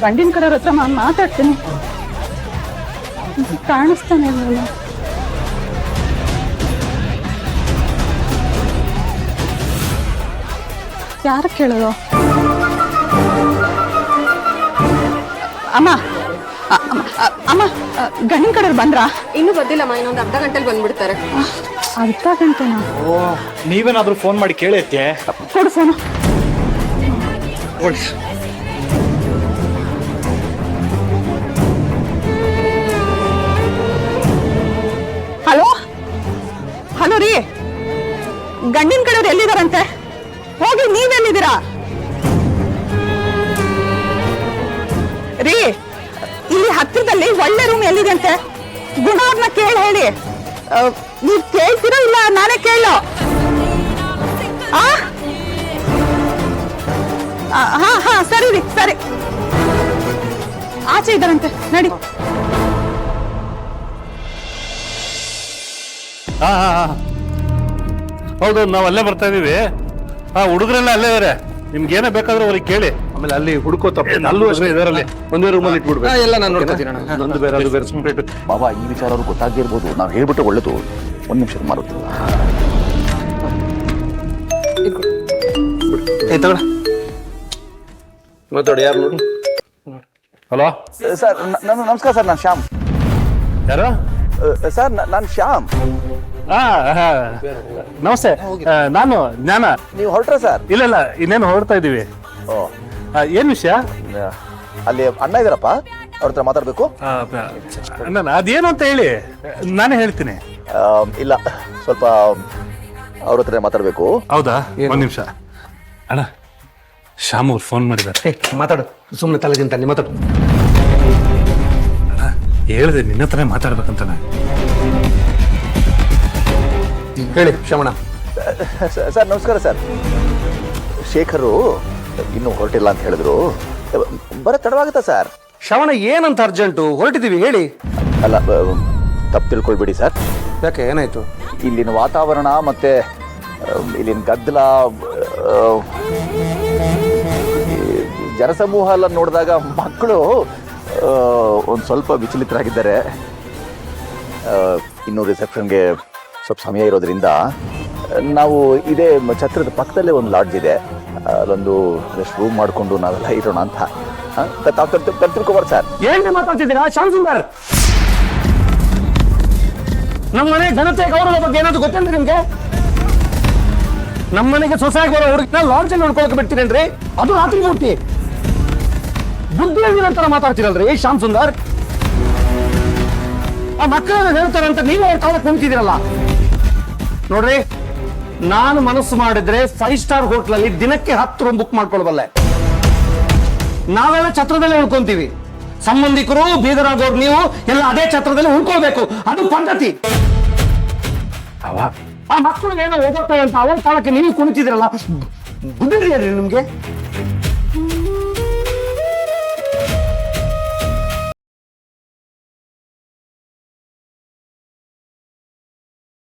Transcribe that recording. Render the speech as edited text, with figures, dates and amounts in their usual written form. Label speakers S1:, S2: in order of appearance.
S1: ಗಂಡಿನ ಕಡೆಯವ್ರ ಹತ್ರ ಮಾತಾಡ್ತೀನಿ. ಕಾಣಿಸ್ತಾನೆ ಇಲ್ಲ. ಯಾರು ಕೇಳೋದು? ಅಮ್ಮ ಅಮ್ಮ ಗಂಡಿನ ಕಡೆಯವ್ರು ಬಂದ್ರಾ?
S2: ಇನ್ನೂ ಬಂದಿಲ್ಲಮ್ಮ, ಇನ್ನೊಂದು ಅರ್ಧ ಗಂಟೆಲಿ ಬಂದ್ಬಿಡ್ತಾರೆ.
S1: ಅರ್ಧ ಗಂಟೆನಾ?
S3: ನೀವೇನಾದ್ರೂ ಫೋನ್ ಮಾಡಿ ಕೇಳೈತೆ?
S1: ಕೊಡು ಫೋನು. ಹಲೋ ಹಲೋ ರೀ, ಗಂಡಿನ ಕಡೆಯವ್ರು ಎಲ್ಲಿದಾರಂತೆ? ಹೋಗಿ ನೀವೆಲ್ಲಿದ್ದೀರಾ ರೀ? ಇಲ್ಲಿ ಹತ್ತಿರದಲ್ಲಿ ಒಳ್ಳೆ ರೂಮ್ ಎಲ್ಲಿದೆ ಅಂತೆ? ಗುಣವ್ರನ್ನ ಕೇಳಿ ಹೇಳಿ. ನೀವ್ ಕೇಳ್ತೀರೋ ಇಲ್ಲ ನಾನೇ ಕೇಳೋ? ಹಾ ಹಾ ಸರಿ ರೀ, ಸರಿ. ಆಚೆ ಇದ್ದಾರಂತೆ, ನಡಿ.
S4: ಹೌದು, ನಾವು ಅಲ್ಲೇ ಬರ್ತಾ ಇದೀವಿ. ಹುಡುಗರೆಲ್ಲ ಅಲ್ಲೇ ಇದಾರೆ, ನಿಮ್ಗೆ ಏನೇ ಬೇಕಾದ್ರೂ ಅವ್ರಿಗೆ ಕೇಳಿ.
S3: ಆಮೇಲೆ ಅಲ್ಲಿ ಹುಡುಕೋ ತಪ್ಪು
S4: ಅಲ್ಲೂ ಅಷ್ಟೇ ಇದರಲ್ಲಿ ಒಂದೇ ರೂಮಲ್ಲಿ ಇಟ್ಬಿಡ್ಬೇಕು.
S3: ಎಲ್ಲ ನಾನು ನೋಡ್ಕೊತೀನಿ.
S4: ನಂದು ಬೇರೆ, ಅದು ಬೇರೆ, ಸಪ್ರೇಟ್.
S5: ಬಾಬಾ, ಈ ವಿಚಾರ ಅವ್ರಿಗೆ ಗೊತ್ತಾಗಿರ್ಬೋದು. ನಾವು ಹೇಳ್ಬಿಟ್ರೆ ಒಳ್ಳೇದು. ಒಂದು ನಿಮಿಷ ಮಾರುತ್ತಿಲ್ಲ.
S3: ಮಾತಾಡಿ, ಯಾರು ನೋಡಿ.
S4: ಹಲೋ
S5: ಸರ್, ನಮಸ್ಕಾರ ಸರ್. ನಾನು ಶ್ಯಾಮ್.
S4: ಯಾರು?
S5: ಸರ್, ನಾನು ಶ್ಯಾಮ್.
S4: ನಮಸ್ತೆ, ನಾನು ಜ್ಞಾನ.
S5: ನೀವು ಹೊರಟ್ರ ಸರ್?
S4: ಇಲ್ಲ, ಇನ್ನೇನು ಹೊರಡ್ತಾ ಇದೀವಿ.
S5: ಓ,
S4: ಏನ್ ವಿಷಯ?
S5: ಅಲ್ಲಿ ಅಣ್ಣ ಇದಾರಪ್ಪ, ಅವ್ರ ಹತ್ರ ಮಾತಾಡ್ಬೇಕು.
S4: ಅದೇನು ಅಂತ ಹೇಳಿ, ನಾನೇ ಹೇಳ್ತೀನಿ.
S5: ಇಲ್ಲ, ಸ್ವಲ್ಪ ಅವ್ರ ಹತ್ರ ಮಾತಾಡ್ಬೇಕು.
S4: ಹೌದಾ? ಒಂದ್ ನಿಮಿಷ ಅಣ್ಣ, ಶ್ಯಾಮ್ ಅವ್ರು ಫೋನ್ ಮಾಡಿದ್ದಾರೆ.
S3: ಮಾತಾಡು, ಸುಮ್ಮನೆ ತಲೆ ತಿಂತಾನೆ. ಮಾತಾಡು.
S4: ಹೇಳಿದೆ ನಿನ್ನ ಹತ್ರನೇ ಮಾತಾಡ್ಬೇಕಂತ.
S3: ಹೇಳಿ ಶ್ರವಣ.
S5: ಸರ್ ನಮಸ್ಕಾರ ಸರ್. ಶೇಖರು ಇನ್ನೂ ಹೊರಟಿಲ್ಲ ಅಂತ ಹೇಳಿದ್ರು. ಬರೋ ತಡವಾಗುತ್ತಾ ಸರ್?
S3: ಶ್ರವಣ, ಏನಂತ ಅರ್ಜೆಂಟು? ಹೊರಟಿದ್ದೀವಿ, ಹೇಳಿ.
S5: ಅಲ್ಲ, ತಪ್ಪು ತಿಳ್ಕೊಳ್ಬೇಡಿ ಸರ್.
S3: ಯಾಕೆ, ಏನಾಯ್ತು?
S5: ಇಲ್ಲಿನ ವಾತಾವರಣ ಮತ್ತೆ ಇಲ್ಲಿನ ಗದ್ದಲ, ಜನಸಮೂಹ ಎಲ್ಲ ನೋಡಿದಾಗ ಮಕ್ಕಳು ಒಂದು ಸ್ವಲ್ಪ ವಿಚಲಿತರಾಗಿದ್ದಾರೆ. ಇನ್ನು ರಿಸೆಪ್ಷನ್ಗೆ ಸ್ವಲ್ಪ ಸಮಯ ಇರೋದ್ರಿಂದ ನಾವು ಇದೇ ಛತ್ರದ ಪಕ್ಕದಲ್ಲೇ ಒಂದು ಲಾಡ್ಜ್ ಇದೆ, ಅಲ್ಲೊಂದು ರೆಸ್ಟ್ ರೂಮ್ ಮಾಡಿಕೊಂಡು ನಾವೆಲ್ಲ ಇರೋಣ ಅಂತ. ತಿಳ್ಕೊಬಾರ್ದು ಸರ್.
S3: ಏನೇ ಮಾತಾಡ್ತಿದ್ದೀರಾ ಶ್ಯಾಮ್ ಸುಂದರ್? ನಮ್ಮ ಮನೆ ಘನತೆ ಗೌರವ ಬಗ್ಗೆ ಏನಾದ್ರು ಗೊತ್ತೇನ್ರಿ ನಿಮ್ಗೆ? ನಮ್ಮ ಮನೆಗೆ ಸೊಸೆಯಾಗಿ ಬರೋ ಹುಡುಗಿನ ಲಾಡ್ಜಲ್ಲಿ ನೋಡ್ಕೊಳಕ್ಕೆ ಬಿಡ್ತೀರೇನ್ರಿ? ಅದು ರಾತ್ರಿ ಮೂರ್ತಿ. ಬುದ್ಧಿ ನಂತರ ಮಾತಾಡ್ತೀರಲ್ರಿ ಶ್ಯಾಮ್ ಸುಂದರ್. ಆ ಮಕ್ಕಳನ್ನ ಹೇಳ್ತಾರೆ ಅಂತ ನೀವೇ ಕಾಲಕ್ಕೆ ಕುಂತಿದ್ದೀರಲ್ಲ. ನೋಡ್ರಿ, ನಾನು ಮನಸ್ಸು ಮಾಡಿದ್ರೆ 5 ಸ್ಟಾರ್ ಹೋಟ್ಲಲ್ಲಿ ದಿನಕ್ಕೆ 10 ರೂಮ್ ಬುಕ್ ಮಾಡ್ಕೊಳ್ಬಲ್ಲೆ. ನಾವೆಲ್ಲ ಛತ್ರದಲ್ಲೇ ಉಳ್ಕೊಂತೀವಿ. ಸಂಬಂಧಿಕರು ಬೀದರಾದವ್ರು ನೀವು ಎಲ್ಲ ಅದೇ ಛತ್ರದಲ್ಲಿ ಉಳ್ಕೊಳ್ಬೇಕು. ಅದು ಪದ್ಧತಿ. ಆ ಮಕ್ಕಳು ಏನೋ ಹೋಗುತ್ತೆ ಅಂತ ಅವರ ಕಾಲಕ್ಕೆ ನೀವು ಕುಣಿತಿದ್ರಲ್ಲ, ಬುದ್ಧಿ ನಿಮ್ಗೆ?